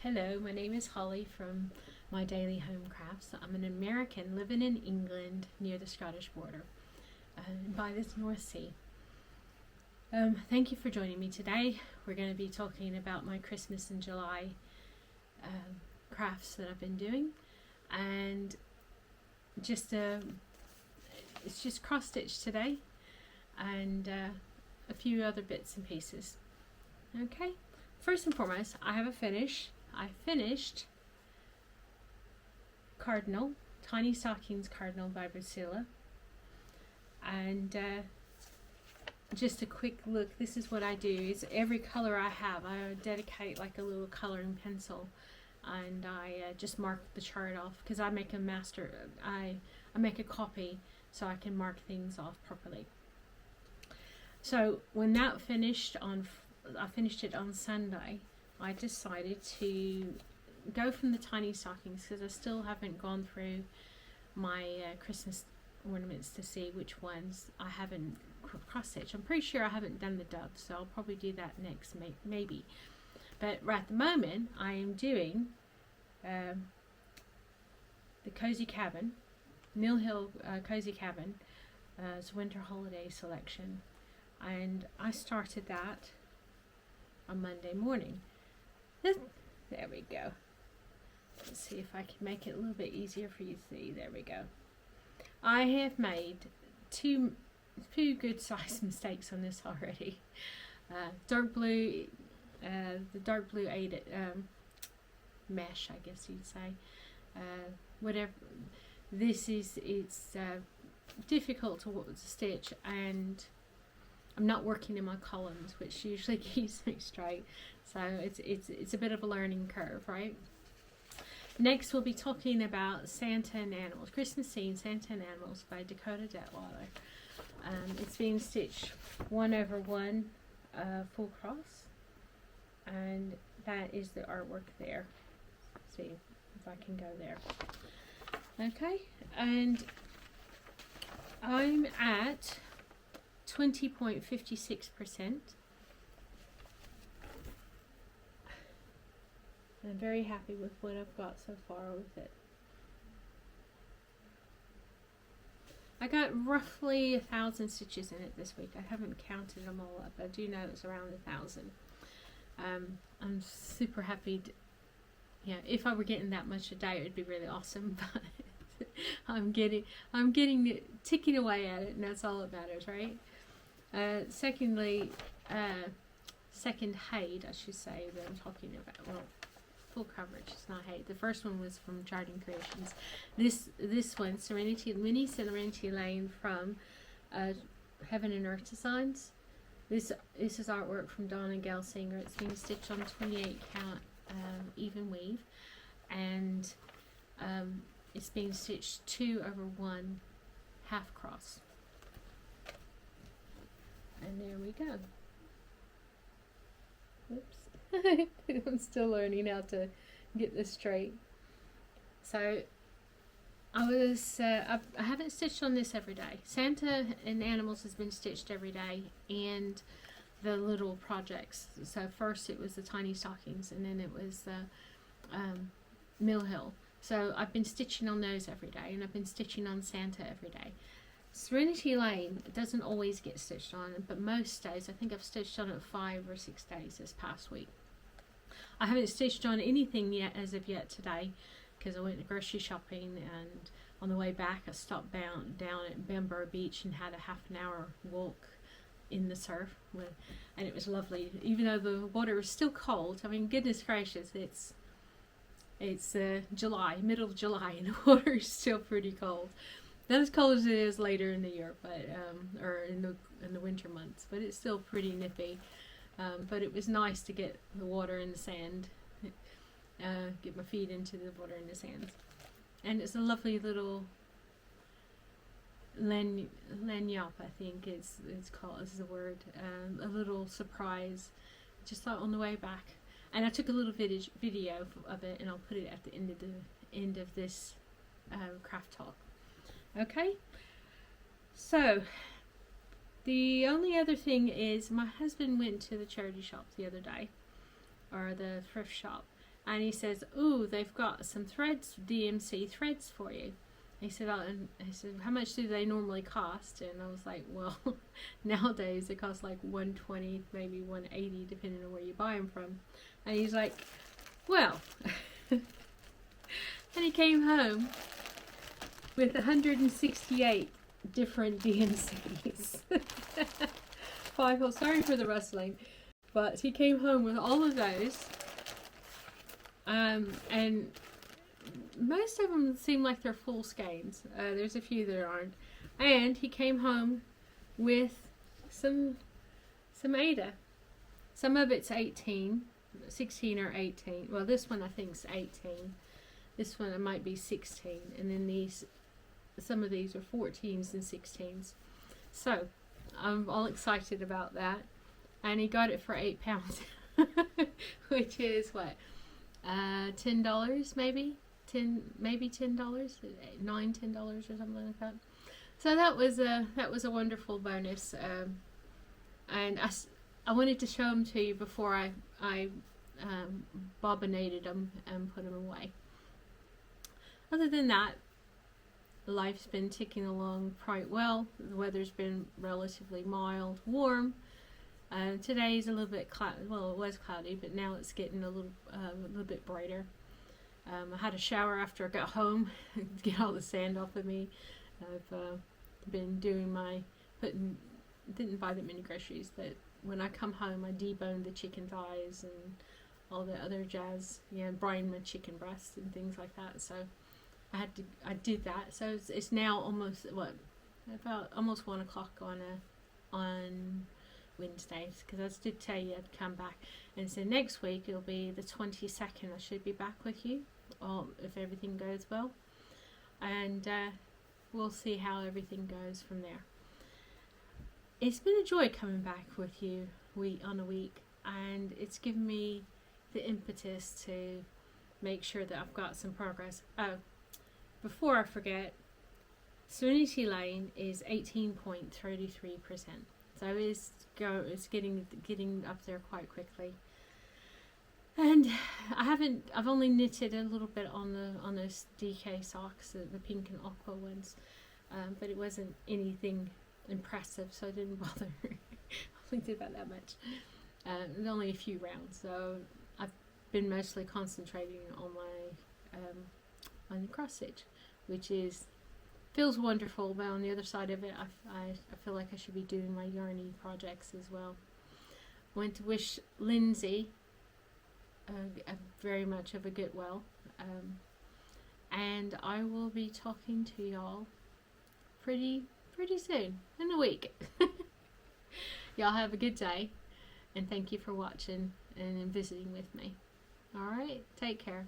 Hello, my name is Holly from My Daily Home Crafts. I'm an American living in England near the Scottish border by the North Sea. Thank you for joining me today. We're going to be talking about my Christmas in July crafts that I've been doing, and it's just cross stitch today and a few other bits and pieces. Okay, first and foremost, I finished Cardinal, Tiny Stockings Cardinal by Bucilla, and just a quick look. This is what I do. Is every color I have, I dedicate like a little coloring pencil, and I just mark the chart off because I make I make a copy so I can mark things off properly. So when that finished I finished it on Sunday. I decided to go from the tiny stockings because I still haven't gone through my Christmas ornaments to see which ones I haven't cross-stitched. I'm pretty sure I haven't done the doves, so I'll probably do that next, maybe. But right at the moment, I am doing the Cozy Cabin, Hill Cosy Cabin, it's winter holiday selection, and I started that on Monday morning. There we go. Let's see if I can make it a little bit easier for you to see. There we go. I have made two good size mistakes on this already. Dark blue, the dark blue HAED mesh, I guess you'd say. Whatever. It's difficult to stitch, and I'm not working in my columns, which usually keeps me straight. So it's a bit of a learning curve, right? Next, we'll be talking about Santa and Animals, Christmas Scene, Santa and Animals by Dona Gelsinger. It's being stitched 1/1 full cross, and that is the artwork there. Let's see if I can go there. Okay, and I'm at 20.56%. I'm very happy with what I've got so far with it. I got roughly 1,000 stitches in it this week. I haven't counted them all up. I do know it's around 1,000. I'm super happy. If I were getting that much a day, it would be really awesome. But I'm getting it, ticking away at it, and that's all that matters, right? Secondly, second HAED, I should say, that I'm talking about. Well, full coverage, it's not HAED. The first one was from Jardine Creations. This one, Serenity Lane from Heaven and Earth Designs. This is artwork from Dona Gelsinger. It's being stitched on 28 count even weave, and it's being stitched 2/1 half cross. And there we go. Oops. I'm still learning how to get this straight. So I haven't stitched on this every day. Santa and Animals has been stitched every day, and the little projects. So first it was the tiny stockings, and then it was the Mill Hill. So I've been stitching on those every day, and I've been stitching on Santa every day. Serenity Lane doesn't always get stitched on, but most days. I think I've stitched on it 5 or 6 days this past week. I haven't stitched on anything yet as of yet today, because I went grocery shopping, and on the way back I stopped down at Bamborough Beach and had a half an hour walk in the surf, and it was lovely. Even though the water was still cold, I mean, goodness gracious, it's July, middle of July, and the water is still pretty cold. Not as cold as it is later in the year, but or in the winter months, but it's still pretty nippy. But it was nice to get the water in the sand, get my feet into the water in the sand, and it's a lovely little lanyard, I think it's called, is the word, a little surprise, just on the way back. And I took a little video of it, and I'll put it at the end of this craft talk. Okay, so the only other thing is my husband went to the charity shop the other day, or the thrift shop, And he says, "Ooh, they've got some threads, DMC threads for you." He said, "How much do they normally cost?" And I was like, "Well, nowadays they cost like $120, maybe $180, depending on where you buy them from." And he's like, "Well," and he came home with 168 different DMCs. Sorry for the rustling, but he came home with all of those, and most of them seem like they're full skeins. There's a few that aren't. And he came home with some Ada. Some of it's 16 or 18. Well, this one I think is 18. This one it might be 16. And then some of these are 14s and 16s. So I'm all excited about that. And he got it for £8, which is what, $10 maybe. Maybe $10, $10 or something like that. So that was a wonderful bonus, and I wanted to show them to you before I bobbinated them and put them away. Other than that, life's been ticking along quite well. The weather's been relatively mild, warm. Today's a little bit cloudy. Well, it was cloudy, but now it's getting a little bit brighter. I had a shower after I got home to get all the sand off of me. I've been doing didn't buy that many groceries, but when I come home I debone the chicken thighs and all the other jazz, brine my chicken breasts and things like that. So I did that. So it's now almost almost 1 o'clock on Wednesdays, because I did tell you I'd come back, and so next week it'll be the 22nd. I should be back with you, if everything goes well, and we'll see how everything goes from there. It's been a joy coming back with you week on a week, and it's given me the impetus to make sure that I've got some progress. Oh, before I forget, Serenity Lane is 18.33%. So it's getting up there quite quickly, and I've only knitted a little bit on those DK socks, the pink and aqua ones, but it wasn't anything impressive, so I didn't bother. I only did about that much, only a few rounds. So I've been mostly concentrating on my on the cross stitch, which feels wonderful, but on the other side of it, I feel like I should be doing my yarny projects as well. I want to wish Lindsay very much of a get well, and I will be talking to y'all pretty soon, in a week. Y'all have a good day, and thank you for watching and visiting with me. Alright, take care.